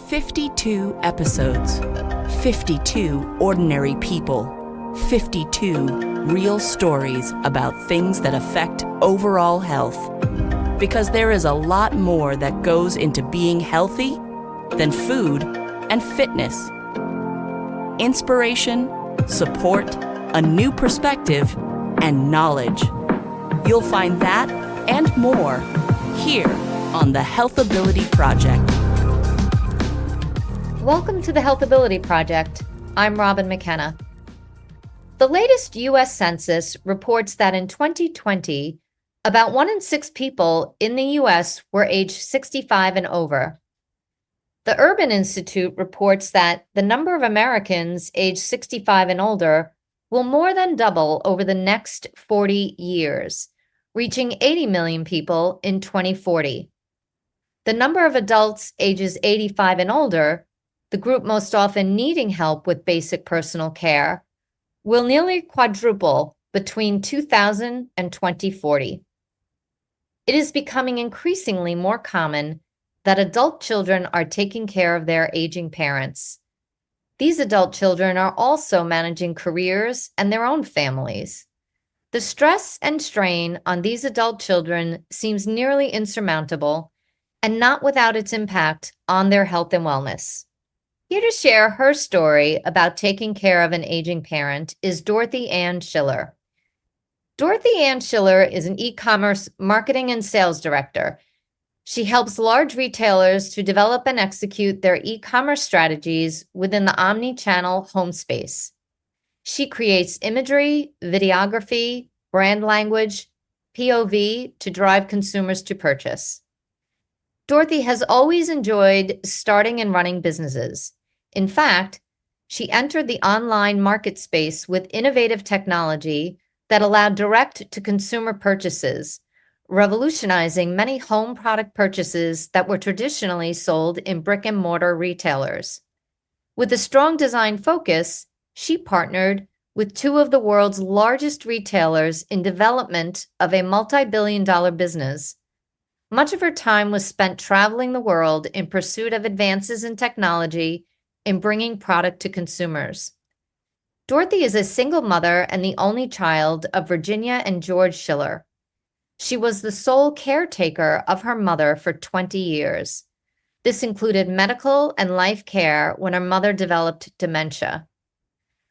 52 episodes, 52 ordinary people, 52 real stories about things that affect overall health. Because there is a lot more that goes into being healthy than food and fitness. Inspiration, support, a new perspective, and knowledge. You'll find that and more here on the Healthability Project. Welcome to the Healthability Project. I'm Robin McKenna. The latest U.S. Census reports that in 2020, about 1 in 6 people in the U.S. were aged 65 and over. The Urban Institute reports that the number of Americans aged 65 and older will more than double over the next 40 years, reaching 80 million people in 2040. The number of adults ages 85 and older, the group most often needing help with basic personal care, will nearly quadruple between 2000 and 2040. It is becoming increasingly more common that adult children are taking care of their aging parents. These adult children are also managing careers and their own families. The stress and strain on these adult children seems nearly insurmountable and not without its impact on their health and wellness. Here to share her story about taking care of an aging parent is Dorothy Schiller. Dorothy Schiller is an e-commerce marketing and sales director. She helps large retailers to develop and execute their e-commerce strategies within the omni-channel home space. She creates imagery, videography, brand language, POV to drive consumers to purchase. Dorothy has always enjoyed starting and running businesses. In fact, she entered the online market space with innovative technology that allowed direct-to-consumer purchases, revolutionizing many home product purchases that were traditionally sold in brick-and-mortar retailers. With a strong design focus, she partnered with 2 of the world's largest retailers in development of a multi-billion-dollar business. Much of her time was spent traveling the world in pursuit of advances in technology in bringing product to consumers. Dorothy is a single mother and the only child of Virginia and George Schiller. She was the sole caretaker of her mother for 20 years. This included medical and life care when her mother developed dementia.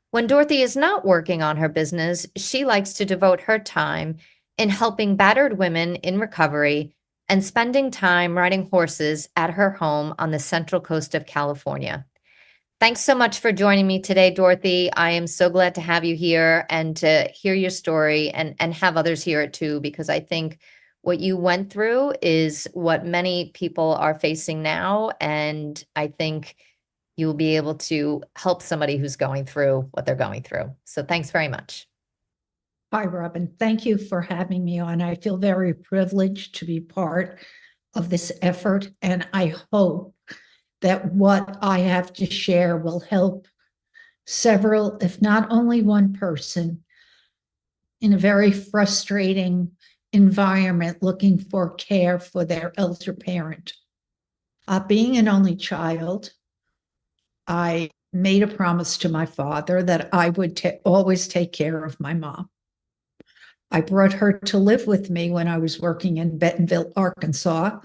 When Dorothy is not working on her business, she likes to devote her time in helping battered women in recovery and spending time riding horses at her home on the Central Coast of California. Thanks so much for joining me today, Dorothy. I am so glad to have you here and to hear your story and have others hear it too, because I think what you went through is what many people are facing now. And I think you'll be able to help somebody who's going through what they're going through. So thanks very much. Hi, Robin. Thank you for having me on. I feel very privileged to be part of this effort, and I hope that what I have to share will help several, if not only one person, in a very frustrating environment looking for care for their elder parent. Being an only child, I made a promise to my father that I would always take care of my mom. I brought her to live with me when I was working in Bentonville, Arkansas,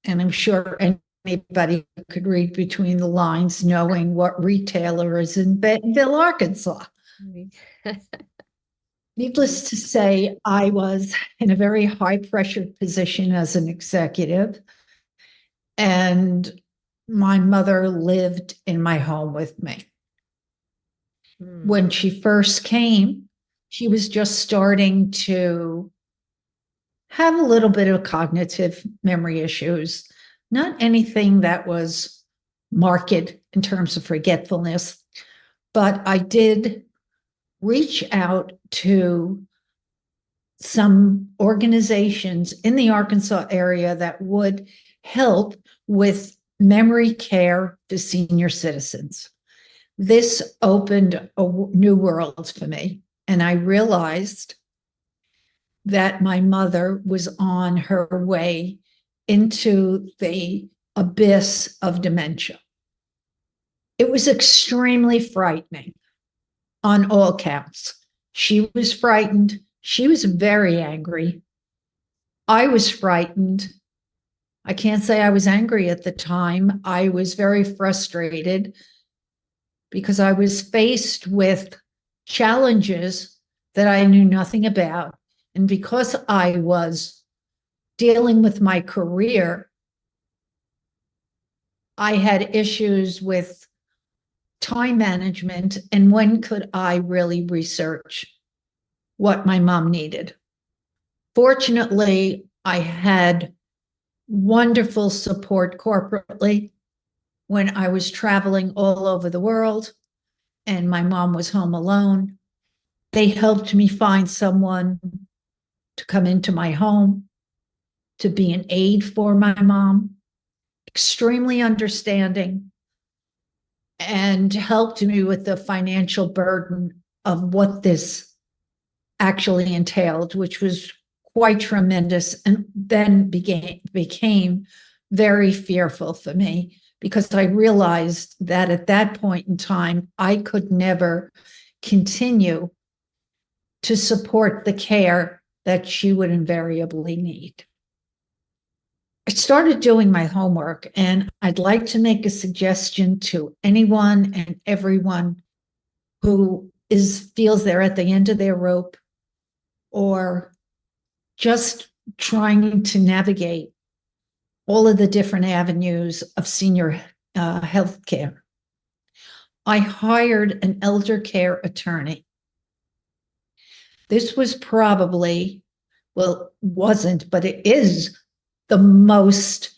and I'm sure anybody could read between the lines knowing what retailer is in Bentonville, Arkansas. Needless to say, I was in a very high-pressure position as an executive, and my mother lived in my home with me. When she first came, she was just starting to have a little bit of cognitive memory issues, not anything that was marked in terms of forgetfulness, but I did reach out to some organizations in the Arkansas area that would help with memory care to senior citizens. This opened a new world for me, and I realized that my mother was on her way into the abyss of dementia. It was extremely frightening on all counts. She was frightened. She was very angry. I was frightened. I can't say I was angry at the time. I was very frustrated because I was faced with challenges that I knew nothing about. And because I was dealing with my career, I had issues with time management and when could I really research what my mom needed. Fortunately, I had wonderful support corporately when I was traveling all over the world and my mom was home alone. They helped me find someone to come into my home, to be an aid for my mom, extremely understanding, and helped me with the financial burden of what this actually entailed, which was quite tremendous, and then became very fearful for me because I realized that at that point in time, I could never continue to support the care that she would invariably need. I started doing my homework, and I'd like to make a suggestion to anyone and everyone who feels they're at the end of their rope or just trying to navigate all of the different avenues of senior health care. I hired an elder care attorney. This was probably, well, wasn't, but it is the most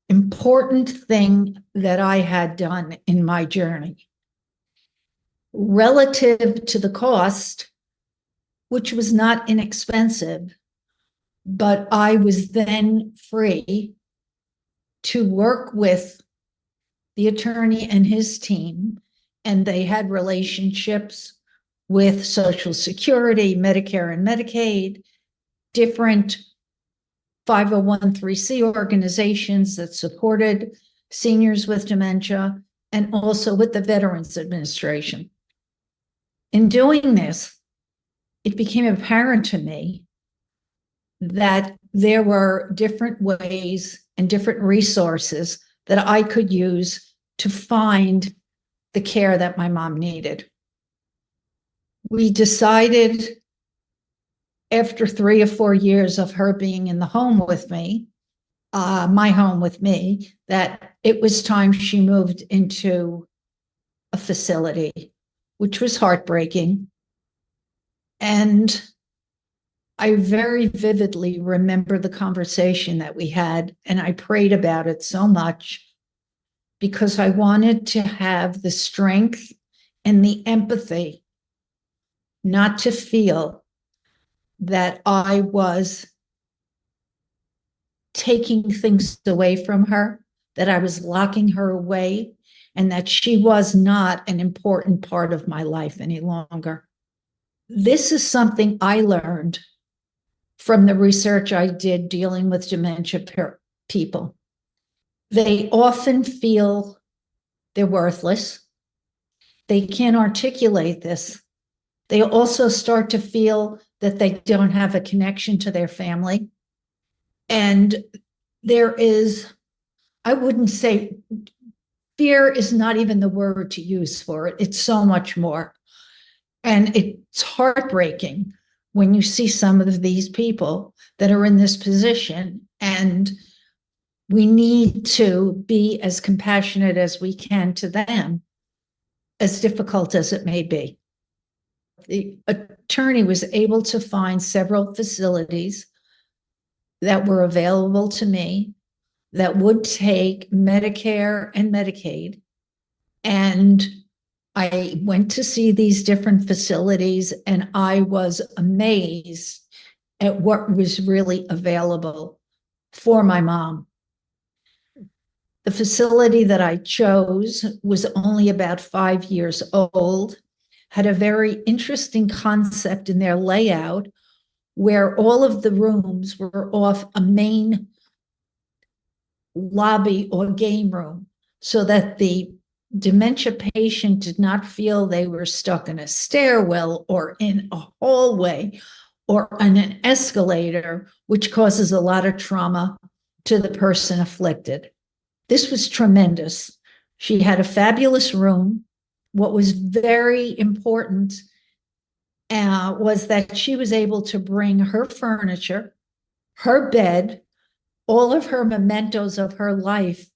important thing that I had done in my journey. Relative to the cost, which was not inexpensive, but I was then free to work with the attorney and his team, and they had relationships with Social Security, Medicare and Medicaid, different 501(c) organizations that supported seniors with dementia, and also with the Veterans Administration. In doing this, it became apparent to me that there were different ways and different resources that I could use to find the care that my mom needed. We decided after 3 or 4 years of her being in the home with me, my home with me, that it was time she moved into a facility, which was heartbreaking. And I very vividly remember the conversation that we had, and I prayed about it so much because I wanted to have the strength and the empathy not to feel that I was taking things away from her, that I was locking her away, and that she was not an important part of my life any longer. This is something I learned from the research I did dealing with dementia people. They often feel they're worthless. They can't articulate this. They also start to feel that they don't have a connection to their family. And there is, I wouldn't say, fear is not even the word to use for it. It's so much more. And it's heartbreaking when you see some of these people that are in this position, and we need to be as compassionate as we can to them, as difficult as it may be. The attorney was able to find several facilities that were available to me that would take Medicare and Medicaid. And I went to see these different facilities, and I was amazed at what was really available for my mom. The facility that I chose was only about 5 years old, had a very interesting concept in their layout where all of the rooms were off a main lobby or game room so that the dementia patient did not feel they were stuck in a stairwell or in a hallway or on an escalator, which causes a lot of trauma to the person afflicted. This was tremendous. She had a fabulous room. What was very important was that she was able to bring her furniture, her bed, all of her mementos of her life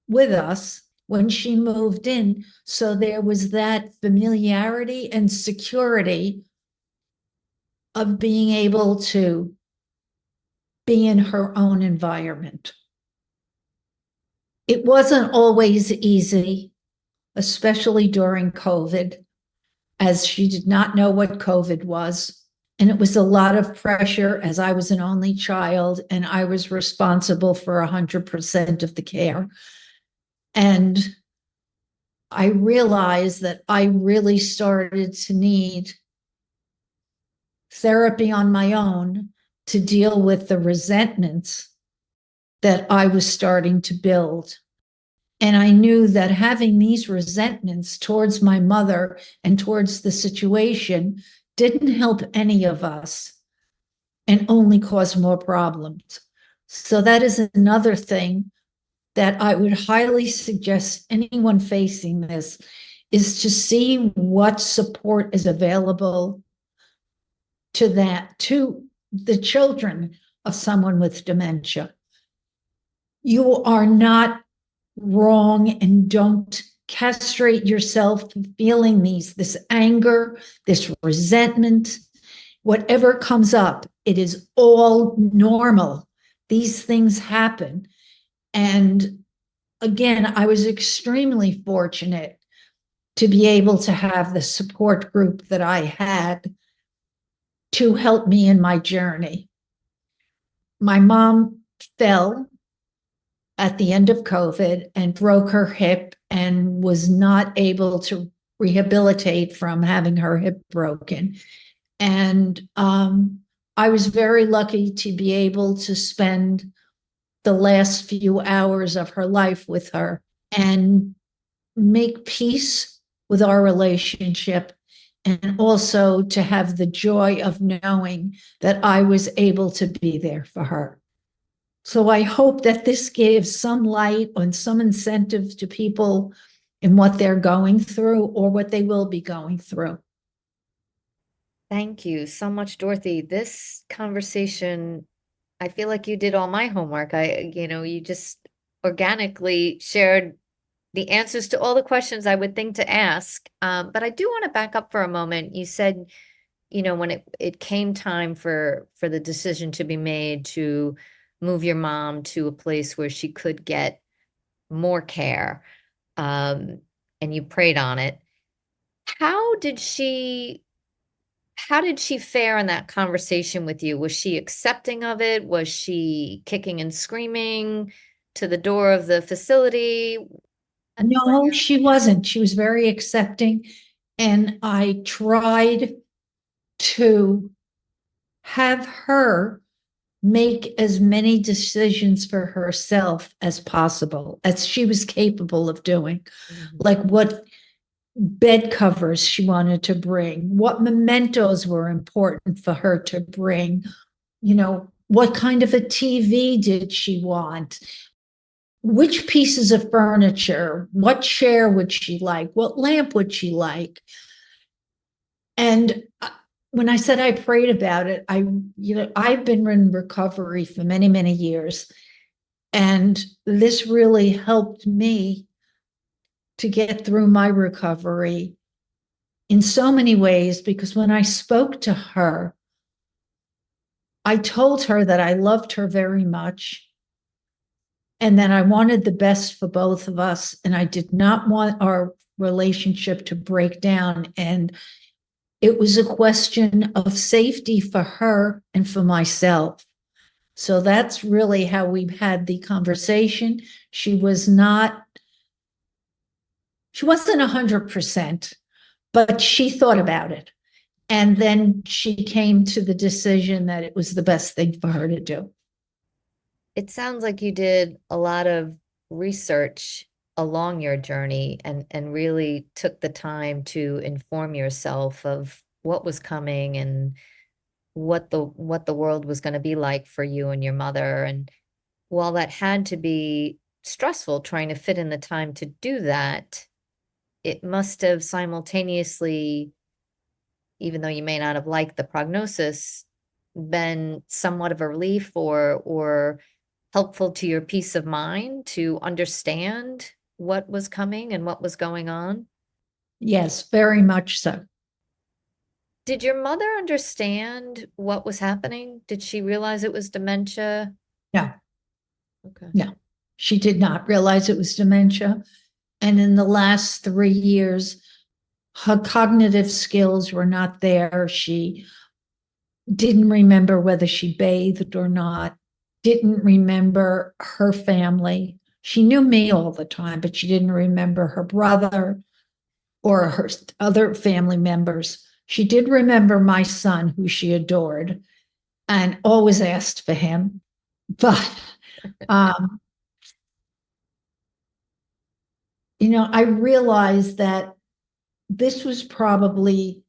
with us when she moved in. So there was that familiarity and security of being able to be in her own environment. It wasn't always easy, especially during COVID, as she did not know what COVID was. And it was a lot of pressure as I was an only child and I was responsible for 100% of the care. And I realized that I really started to need therapy on my own to deal with the resentments that I was starting to build. And I knew that having these resentments towards my mother and towards the situation didn't help any of us and only caused more problems. So that is another thing that I would highly suggest anyone facing this is to see what support is available to the children of someone with dementia. You are not wrong, and don't castrate yourself feeling this anger, this resentment, whatever comes up. It is all normal. These things happen. And again, I was extremely fortunate to be able to have the support group that I had to help me in my journey. My mom fell at the end of COVID and broke her hip and was not able to rehabilitate from having her hip broken. And I was very lucky to be able to spend the last few hours of her life with her and make peace with our relationship, and also to have the joy of knowing that I was able to be there for her. So I hope that this gives some light on some incentives to people in what they're going through or what they will be going through. Thank you so much, Dorothy. This conversation, I feel like you did all my homework. You just organically shared the answers to all the questions I would think to ask. But I do want to back up for a moment. You said, when it came time for the decision to be made to move your mom to a place where she could get more care, and you prayed on it. How did she fare in that conversation with you? Was she accepting of it? Was she kicking and screaming to the door of the facility? No, she wasn't. She was very accepting. And I tried to have her make as many decisions for herself as possible, as she was capable of doing. Like what bed covers she wanted to bring, what mementos were important for her to bring, what kind of a TV did she want, which pieces of furniture, what chair would she like, what lamp would she like. And when I said I prayed about it, I've been in recovery for many, many years. And this really helped me to get through my recovery in so many ways, because when I spoke to her, I told her that I loved her very much and that I wanted the best for both of us. And I did not want our relationship to break down. And it was a question of safety for her and for myself. So that's really how we had the conversation. She wasn't 100%, but she thought about it. And then she came to the decision that it was the best thing for her to do. It sounds like you did a lot of research along your journey and really took the time to inform yourself of what was coming and what the world was going to be like for you and your mother. And while that had to be stressful trying to fit in the time to do that, it must have simultaneously, even though you may not have liked the prognosis, been somewhat of a relief or helpful to your peace of mind to understand what was coming and what was going on. Yes, very much so. Did your mother understand what was happening? Did she realize it was dementia? No, Okay. no, she did not realize it was dementia. And in the last 3 years, her cognitive skills were not there. She didn't remember whether she bathed or not, didn't remember her family. She knew me all the time, but she didn't remember her brother or her other family members. She did remember my son, who she adored, and always asked for him. But, I realized that this was probably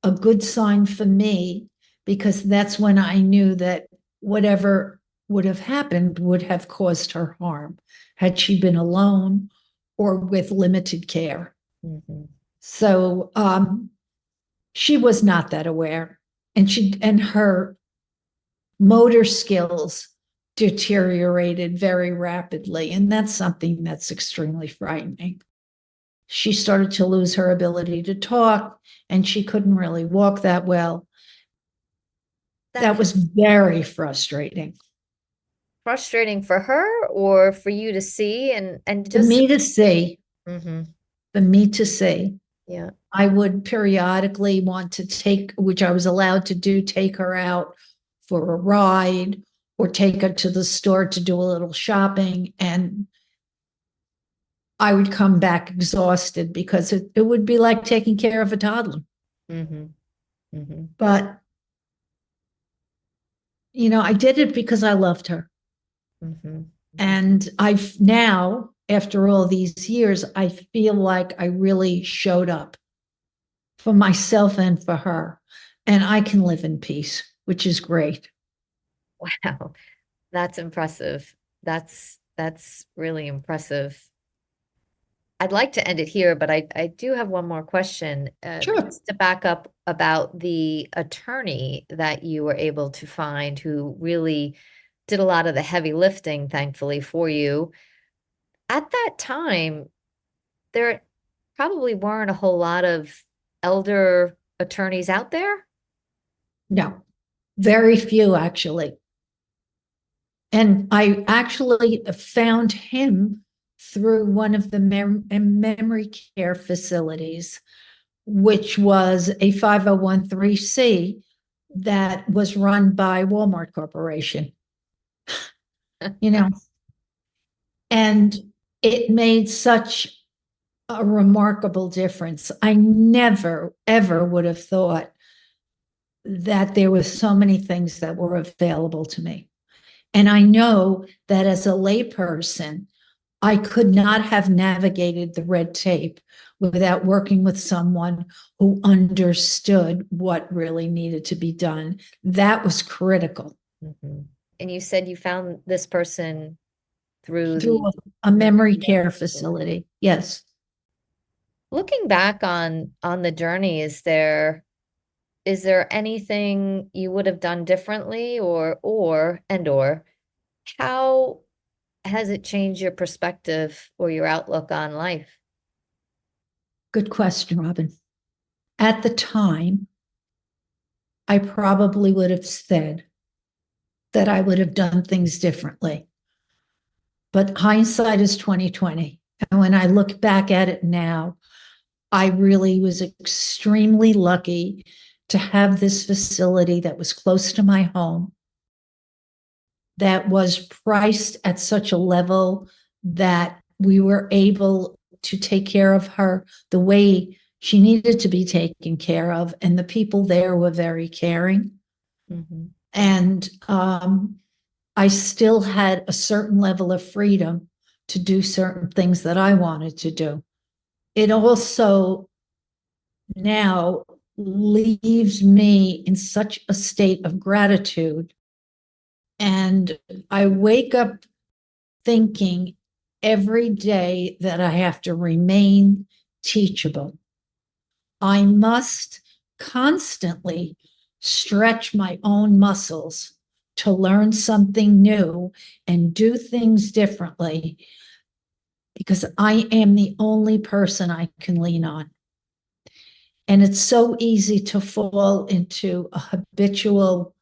a good sign for me, because that's when I knew that whatever would have happened would have caused her harm had she been alone or with limited care. Mhm. So she was not that aware, and her motor skills deteriorated very rapidly, and that's something that's extremely frightening. She started to lose her ability to talk, and she couldn't really walk that well. That was very frustrating frustrating for her or for you to see and for just me to see. Mhm. For me to see. Yeah. I would periodically want to take, which I was allowed to do, take her out for a ride or take her to the store to do a little shopping. And I would come back exhausted because it would be like taking care of a toddler. Mhm. Mhm. But, I did it because I loved her. Mhm. And I've now, after all these years, I feel like I really showed up for myself and for her. And I can live in peace, which is great. Wow. That's impressive. That's really impressive. I'd like to end it here, but I do have one more question. Sure. Just to back up about the attorney that you were able to find who really did a lot of the heavy lifting, thankfully, for you. At that time, there probably weren't a whole lot of elder attorneys out there. No, very few actually. And I actually found him through one of the memory care facilities, which was a 501(c) that was run by Walmart Corporation, you know, and it made such a remarkable difference. I never, ever would have thought that there were so many things that were available to me. And I know that as a layperson, I could not have navigated the red tape without working with someone who understood what really needed to be done. That was critical. Mhm. And you said you found this person through Through the a memory care facility. Yes. looking back on the journey, is there anything you would have done differently or how has it changed your perspective or your outlook on life? Good question, Robin. At the time, I probably would have said that I would have done things differently. But hindsight is 2020. And when I look back at it now, I really was extremely lucky to have this facility that was close to my home, that was priced at such a level that we were able to take care of her the way she needed to be taken care of. And the people there were very caring. Mm-hmm. And I still had a certain level of freedom to do certain things that I wanted to do. It also now leaves me in such a state of gratitude. And I wake up thinking every day that I have to remain teachable. I must constantly stretch my own muscles to learn something new and do things differently, because I am the only person I can lean on. And it's so easy to fall into a habitual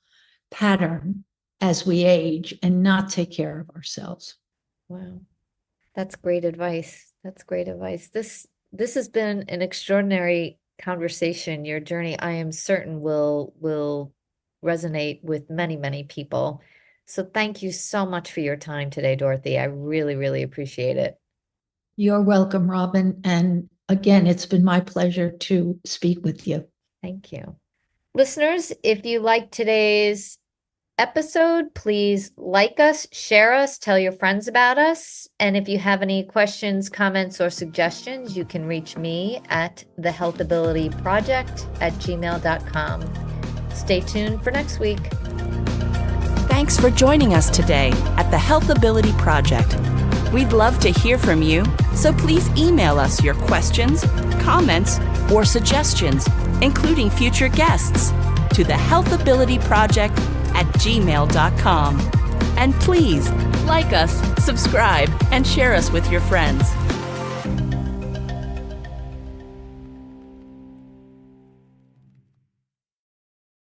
pattern as we age and not take care of ourselves. Wow. That's great advice. That's great advice. This has been an extraordinary conversation. Your journey, I am certain, will resonate with many, many people. So thank you so much for your time today, Dorothy. I really, really appreciate it. You're welcome, Robin. And again, it's been my pleasure to speak with you. Thank you. Listeners, if you like today's episode, please like us, share us, tell your friends about us. And if you have any questions, comments, or suggestions, you can reach me at thehealthabilityproject@gmail.com. Stay tuned for next week. Thanks for joining us today at the Health Ability Project. We'd love to hear from you, so please email us your questions, comments, or suggestions, including future guests, to thehealthabilityproject@gmail.com. And please like us, subscribe, and share us with your friends.